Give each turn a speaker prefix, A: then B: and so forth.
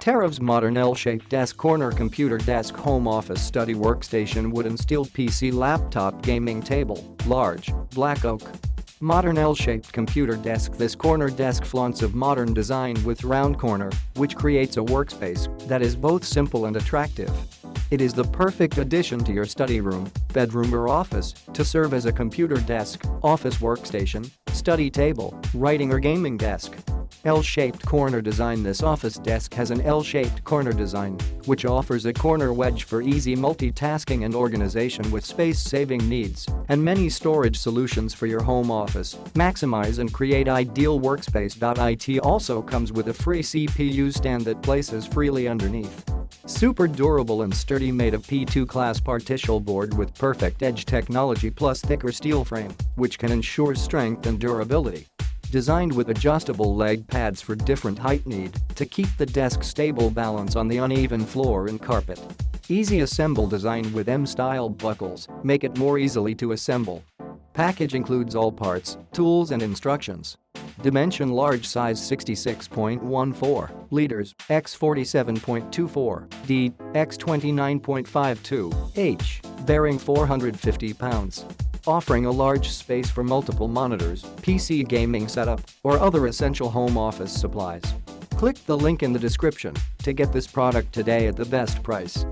A: Teraves modern L-shaped desk corner computer desk home office study workstation wooden steel PC laptop gaming table, large, black oak. Modern L-shaped computer desk. This corner desk flaunts of modern design with round corner, which creates a workspace that is both simple and attractive. It is the perfect addition to your study room, bedroom or office to serve as a computer desk, office workstation, study table, writing or gaming desk. L-shaped corner design. This office desk has an L-shaped corner design, which offers a corner wedge for easy multitasking and organization with space-saving needs and many storage solutions for your home office. Maximize and create ideal workspace.It also comes with a free CPU stand that places freely underneath. Super durable and sturdy, made of P2 class particial board with perfect edge technology plus thicker steel frame, which can ensure strength and durability. Designed with adjustable leg pads for different height need to keep the desk stable balance on the uneven floor and carpet. Easy assemble design with M-style buckles make it more easily to assemble. Package includes all parts, tools and instructions. Dimension: large size 66.14 liters, x 47.24, d, x 29.52, h, bearing 450 pounds. Offering a large space for multiple monitors, PC gaming setup, or other essential home office supplies. Click the link in the description to get this product today at the best price.